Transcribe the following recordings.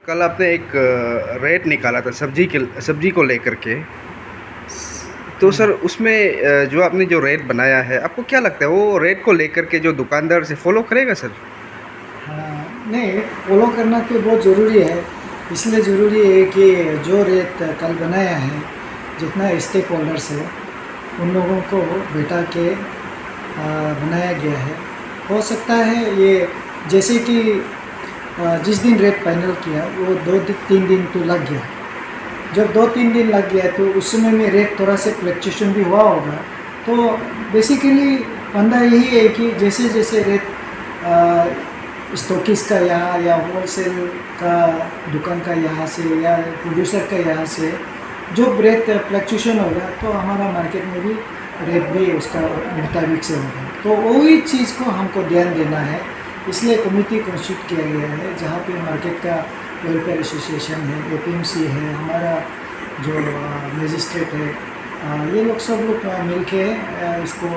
कल आपने एक रेट निकाला था सब्जी को लेकर के। तो हाँ, सर उसमें जो आपने जो रेट बनाया है, आपको क्या लगता है वो रेट को लेकर के जो दुकानदार से फॉलो करेगा सर? हाँ, नहीं फॉलो करना तो बहुत ज़रूरी है। इसलिए ज़रूरी है कि जो रेट कल बनाया है, जितना स्टेक होल्डर्स है, उन लोगों को बैठा के बनाया गया है। हो सकता है ये जैसे कि जिस दिन रेट फाइनल किया वो 2-3 दिन तो लग गया। जब 2-3 दिन लग गया तो उस समय में रेट थोड़ा सा फ्लक्चुएशन भी हुआ होगा। तो बेसिकली फंडा यही है कि जैसे जैसे रेट स्टॉकिस्ट का यहाँ या होलसेल का दुकान का यहाँ से या प्रोड्यूसर का यहाँ से जो रेट फ्लक्चुएशन होगा तो हमारा मार्केट में भी रेट भी उसका मुताबिक से होगा। तो वही चीज़ को हमको ध्यान देना है। इसलिए कमेटी कॉन्स्टिट्यूट किया गया है जहाँ पे मार्केट का वेलफेयर एसोसिएशन है, एपीएमसी है, हमारा जो मजिस्ट्रेट है, ये लोग सब लोग मिल के इसको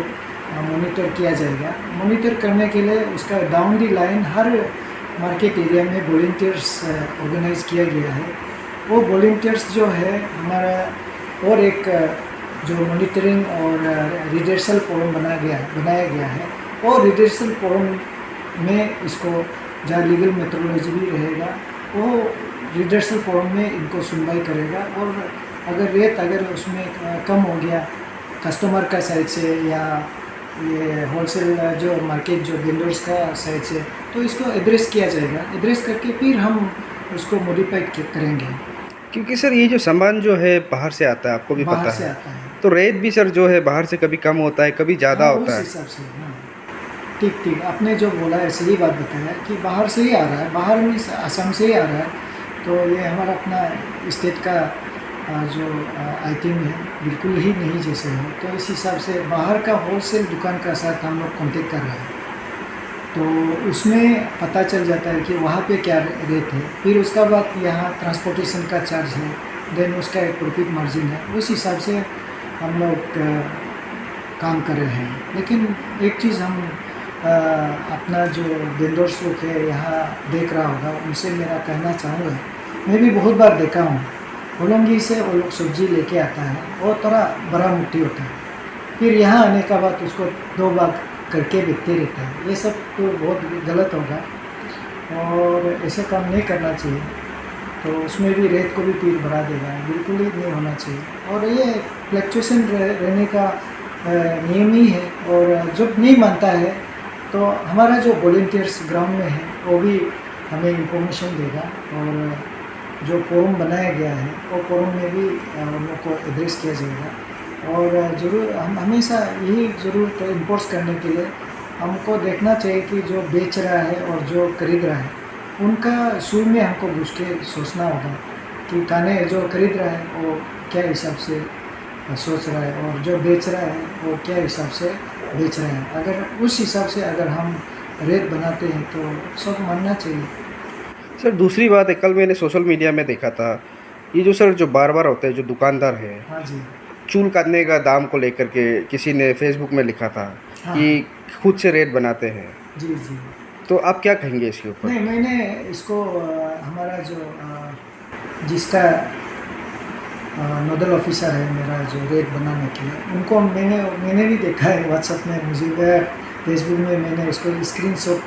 मॉनिटर किया जाएगा। मॉनिटर करने के लिए उसका down the line her market area में वॉलंटियर्स ऑर्गेनाइज किया गया है। वो वॉलंटियर्स जो है हमारा और एक जो मॉनिटरिंग और रिडर्सल फोरम बनाया गया है। और रिडर्सल फोरम में इसको जहाँ लीगल मेथोडोलॉजी भी रहेगा, वो रिडर्सल फोरम में इनको सुनवाई करेगा। और अगर उसमें कम हो गया कस्टमर का साइड से या ये होलसेल जो मार्केट जो वेंडर्स का साइड से, तो इसको एड्रेस किया जाएगा। एड्रेस करके फिर हम उसको मॉडिफाइड करेंगे। क्योंकि सर ये जो सामान जो है बाहर से आता है, आपको भी बाहर पता से है। आता है। तो रेट भी सर जो है बाहर से कभी कम होता है, कभी ज़्यादा हाँ, होता उस है। हिसाब से। हाँ, ठीक ठीक, आपने जो बोला है सही बात बताया कि बाहर से ही आ रहा है, बाहर में असम से ही आ रहा है। तो ये हमारा अपना स्टेट का जो आइटम है बिल्कुल ही नहीं जैसे है। तो इस हिसाब से बाहर का होलसेल दुकान का साथ हम लोग कॉन्टेक्ट कर रहे हैं। तो उसमें पता चल जाता है कि वहाँ पे क्या रेट है। फिर उसका बाद यहाँ ट्रांसपोर्टेशन का चार्ज है, देन उसका एक प्रॉफिट मार्जिन है। उस हिसाब से हम लोग काम कर रहे हैं। लेकिन एक चीज़ हम अपना जो वेंडर्स लोग है यहाँ देख रहा होगा, उनसे मेरा कहना चाहूँगा, मैं भी बहुत बार देखा हूँ, होलोंगी से वो लोग सब्जी लेके आता है, वो थोड़ा बड़ा मुट्ठी होता है, फिर यहाँ आने का बाद उसको 2 भाग करके बेचते रहता है। ये सब तो बहुत गलत होगा और ऐसे काम नहीं करना चाहिए। तो उसमें भी रेट को भी फिर बढ़ा देगा, बिल्कुल ही नहीं होना चाहिए। और ये फ्लक्चुएशन रहने का नियम ही है। और जब नहीं मानता है तो हमारा जो वॉलंटियर्स ग्राउंड में है वो भी हमें इंफॉर्मेशन देगा। और जो फोरम बनाया गया है वो फोरम में भी उन लोग को एड्रेस किया जाएगा। और ज़रूर हम हमेशा यही ज़रूर तो इम्पोर्स करने के लिए हमको देखना चाहिए कि जो बेच रहा है और जो खरीद रहा है उनका शुरू में हमको घुस के सोचना होगा कि खाने जो खरीद रहा है वो क्या हिसाब से सोच रहा है और जो बेच रहा है वो क्या हिसाब से बेच रहा है। अगर उस हिसाब से अगर हम रेट बनाते हैं तो सब मानना चाहिए। सर दूसरी बात है, कल मैंने सोशल मीडिया में देखा था, ये जो सर जो बार बार होते हैं जो दुकानदार है, हाँ जी। चूल काटने का दाम को लेकर के किसी ने फेसबुक में लिखा था हाँ कि हाँ। खुद से रेट बनाते हैं। जी जी। तो आप क्या कहेंगे इसके ऊपर? नहीं, मैंने इसको हमारा जो जिसका नोडल ऑफिसर है मेरा जो रेट बनाने के लिए, उनको मैंने भी देखा है व्हाट्सएप में, मुझे फेसबुक में मैंने उसको स्क्रीनशॉट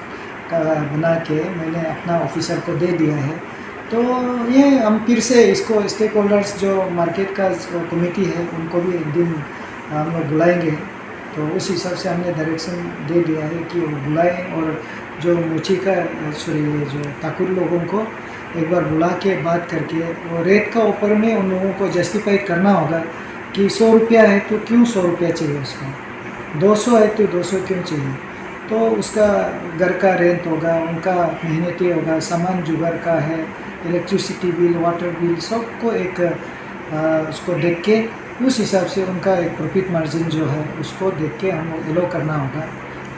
का बना के मैंने अपना ऑफिसर को दे दिया है। तो ये हम फिर से इसको स्टेक होल्डर्स जो मार्केट का कमेटी है उनको भी एक दिन हम लोग बुलाएंगे। तो उस हिसाब से हमने डायरेक्शन दे दिया है कि वो बुलाएं। और जो मुची का सॉरी ये जो ठाकुर लोगों को एक बार बुला के बात करके वो रेट का ऊपर में उन लोगों को जस्टिफाई करना होगा कि 100 रुपया है तो क्यों 100 रुपया चाहिए उसका, 200 है तो 200 क्यों चाहिए। तो उसका घर का रेंट होगा, उनका मेहनती होगा, सामान जुगाड़ का है, इलेक्ट्रिसिटी बिल, वाटर बिल, सबको एक उसको देख के उस हिसाब से उनका एक प्रॉफिट मार्जिन जो है उसको देख के हम लोग एलो करना होगा।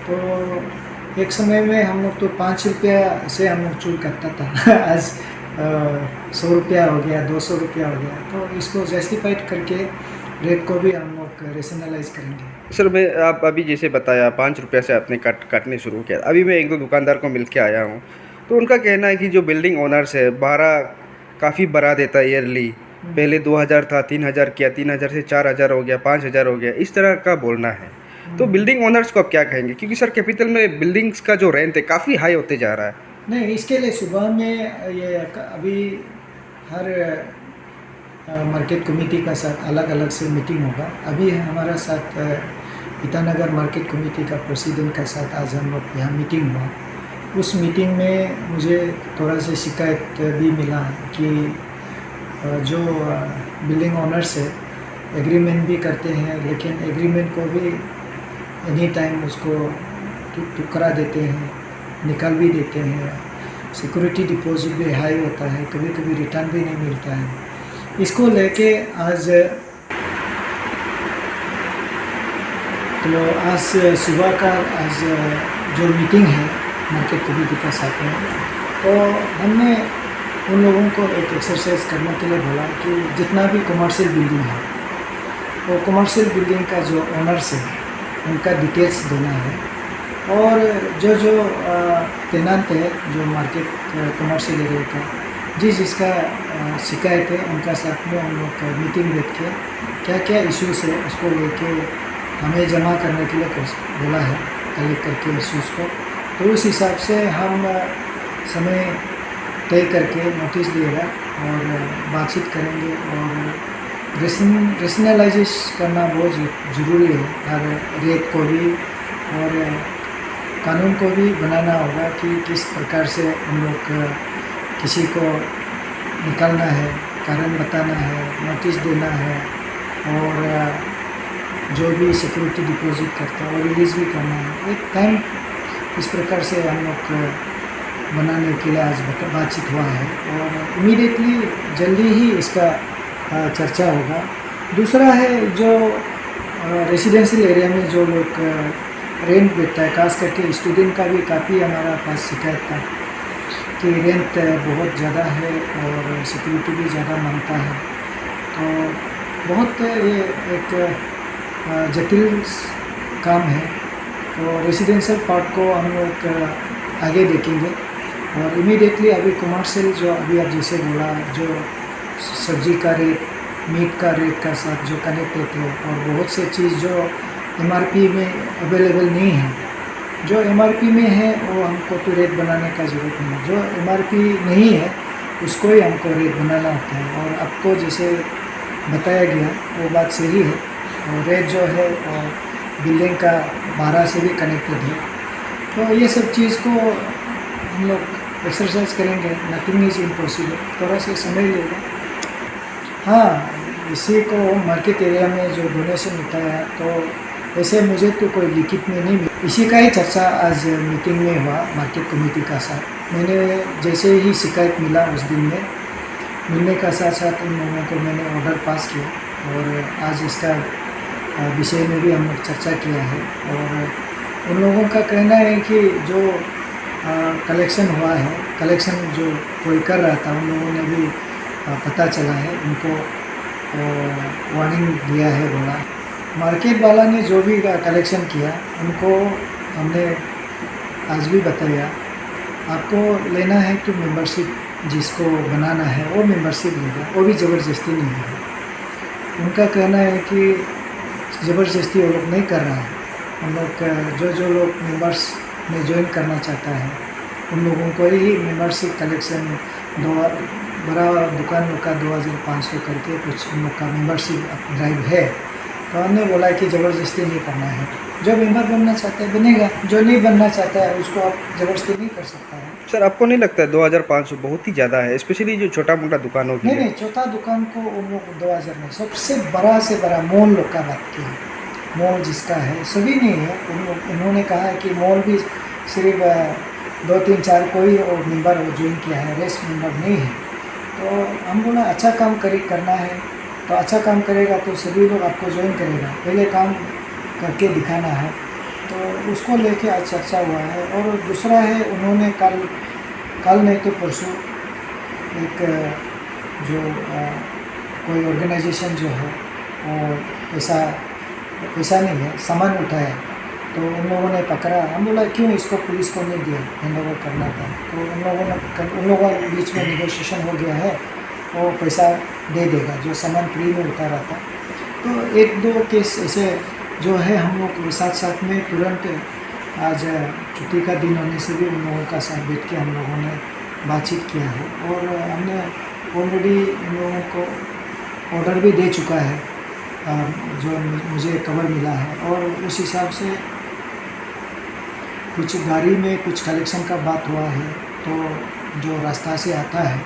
तो एक समय में हम लोग तो 5 रुपया से हम लोग चूल करता था आज 100 रुपया हो गया, 200 रुपया हो गया। तो इसको जस्टिफाइड करके रेट को भी हम लोग रेशनलाइज करेंगे। सर मैं आप अभी जैसे बताया 5 रुपये से आपने काटने शुरू किया, अभी मैं एक दो दुकानदार को मिल के आया हूँ। तो उनका कहना है कि जो बिल्डिंग ओनर्स है भाड़ा काफ़ी बढ़ा देता है ईयरली। पहले 2000 था, 3000 किया, 3000 से 4000 हो गया, 5000 हो गया, इस तरह का बोलना है। तो बिल्डिंग ओनर्स को आप क्या कहेंगे, क्योंकि सर कैपिटल में बिल्डिंग्स का जो रेंट है काफ़ी हाई होते जा रहा है। नहीं, इसके लिए सुबह में ये अभी हर मार्केट कमेटी का साथ अलग अलग से मीटिंग होगा। अभी हमारा साथ ईटानगर मार्केट कमेटी का प्रेसिडेंट का साथ आज हम लोग यहाँ मीटिंग हुआ। उस मीटिंग में मुझे थोड़ा सा शिकायत भी मिला कि जो बिल्डिंग ओनर्स है एग्रीमेंट भी करते हैं, लेकिन एग्रीमेंट को भी एनी टाइम उसको टुकरा देते हैं, निकाल भी देते हैं। सिक्योरिटी डिपॉजिट भी हाई होता है, कभी कभी रिटर्न भी नहीं मिलता है। इसको लेके आज सुबह का जो मीटिंग है मार्केट कमेटी का साथ में, तो हमने उन लोगों को एक एक्सरसाइज करने के लिए बोला कि जितना भी कमर्शियल बिल्डिंग है वो कमर्शियल बिल्डिंग का जो ओनर्स है उनका डिटेल्स देना है, और जो टेनेंट है जो मार्केट कमर्शियल एरिया का जिसका शिकायत है उनका साथ में हम लोग मीटिंग बैठ के क्या क्या इश्यूज़ है उसको लेके हमें जमा करने के लिए बोला है, कलेक्ट करके इश्यूज़ को। तो उस हिसाब से हम समय तय करके नोटिस देगा और बातचीत करेंगे, और रेशनलाइज करना बहुत ज़रूरी है। हर रेट को भी और कानून को भी बनाना होगा कि किस प्रकार से हम लोग किसी को निकालना है, कारण बताना है, नोटिस देना है, और जो भी सिक्योरिटी डिपॉजिट करता है वो रिलीज़ भी करना है। एक टाइम इस प्रकार से हम लोग बनाने के लिए आज बातचीत हुआ है, और इमीडिएटली जल्दी ही इसका चर्चा होगा। दूसरा है जो रेसिडेंशियल एरिया में जो लोग रेंट देता है, खास करके स्टूडेंट का भी काफ़ी हमारा पास शिकायत था कि रेंट बहुत ज़्यादा है और सिक्योरिटी भी ज़्यादा मांगता है। तो बहुत ये एक जटिल काम है। तो रेसिडेंशियल पार्ट को हम लोग आगे देखेंगे, और इमीडिएटली अभी कमर्शियल जो अभी आप जैसे बोला जो सब्जी का रेट, मीट का रेट का साथ जो कनेक्टेड है, और बहुत से चीज़ जो एमआरपी में अवेलेबल नहीं है, जो एमआरपी में है वो हमको तो रेट बनाने का ज़रूरत नहीं है, जो एमआरपी नहीं है उसको ही हमको रेट बनाना होता है। और आपको जैसे बताया गया वो बात सही है, और रेट जो है और बिल्डिंग का भाड़ा से भी कनेक्टेड है। तो ये सब चीज़ को हम लोग एक्सरसाइज करेंगे। नथिंग इज़ इम्पॉसिबल, थोड़ा सा समय लेगा। हाँ, इसी को मार्केट एरिया में जो डोनेशन होता है, तो वैसे मुझे तो कोई लिखित में नहीं मिला, इसी का ही चर्चा आज मीटिंग में हुआ मार्केट कमेटी का साथ। मैंने जैसे ही शिकायत मिला उस दिन में मिलने का साथ साथ उन लोगों को मैंने ऑर्डर पास किया, और आज इसका विषय में भी हम लोग चर्चा किया है। और उन लोगों का कहना है कि जो कलेक्शन हुआ है, कलेक्शन जो कोई कर रहा था उन लोगों ने भी पता चला है, उनको वार्निंग दिया है, बोला मार्केट वाला ने जो भी कलेक्शन किया उनको हमने आज भी बताया, आपको लेना है तो मेंबरशिप जिसको बनाना है वो मेंबरशिप लेगा, वो भी ज़बरदस्ती नहीं है। उनका कहना है कि ज़बरदस्ती वो लोग नहीं कर रहा है। हम लोग जो लोग मेंबर्स में ज्वाइन करना चाहता है उन लोगों को ही मेंबरशिप कलेक्शन बड़ा दुकान लोग का 2500 करके कुछ उन लोग का मेंबरशिप ड्राइव है। तो हमने बोला कि ज़बरदस्ती नहीं करना है, जो मेंबर बनना चाहता है बनेगा, जो नहीं बनना चाहता है उसको आप ज़बरदस्ती नहीं कर सकता है। सर आपको नहीं लगता है 2500 बहुत ही ज़्यादा है, स्पेशली जो छोटा मोटा दुकानों के लिए? नहीं, छोटा दुकान को उन लोग 2000 में, सबसे बड़ा से बड़ा मॉल लोग का बात की है। मॉल जिसका है सभी नहीं है, उन्होंने कहा है कि मॉल भी सिर्फ 2-3-4 कोई और मेंबर वो ज्वाइन किया है, रेस्ट मेंबर नहीं है। तो हम बोला अच्छा काम करना है, तो अच्छा काम करेगा तो सभी लोग आपको ज्वाइन करेगा, पहले काम करके दिखाना है। तो उसको लेके आज चर्चा हुआ है। और दूसरा है, उन्होंने कल नहीं तो परसों एक जो कोई ऑर्गेनाइजेशन जो है वो पैसा नहीं है, सामान उठाया तो उन लोगों ने पकड़ा, हम बोला क्यों इसको पुलिस को नहीं दिया, हैंड ओवर करना था। तो उन लोगों के बीच में निगोशिएशन हो गया है, वो पैसा दे देगा जो सामान फ्री में उतारा था। तो एक दो केस ऐसे जो है, हम लोग साथ साथ में तुरंत आज छुट्टी का दिन होने से भी उन लोगों का साथ बैठ के हम लोगों ने बातचीत किया है, और हमने ऑलरेडी इन लोगों को ऑर्डर भी दे चुका है जो मुझे खबर मिला है। और उस हिसाब से कुछ गाड़ी में कुछ कलेक्शन का बात हुआ है, तो जो रास्ता से आता है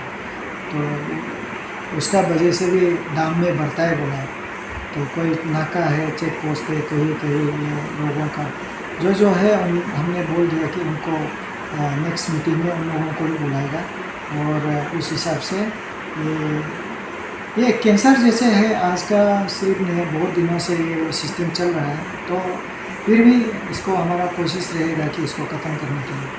तो उसका वजह से भी दाम में बढ़ता है बोला। तो कोई नाका है, चेक पोस्ट है, कहीं कहीं ये लोगों का जो है हमने बोल दिया कि उनको नेक्स्ट मीटिंग में उन लोगों को भी बुलाएगा। और उस हिसाब से ये कैंसर जैसे है, आज का सिर्फ नहीं है, बहुत दिनों से ये सिस्टम चल रहा है। तो फिर भी इसको हमारा कोशिश रहेगा कि इसको ख़त्म करने के लिए।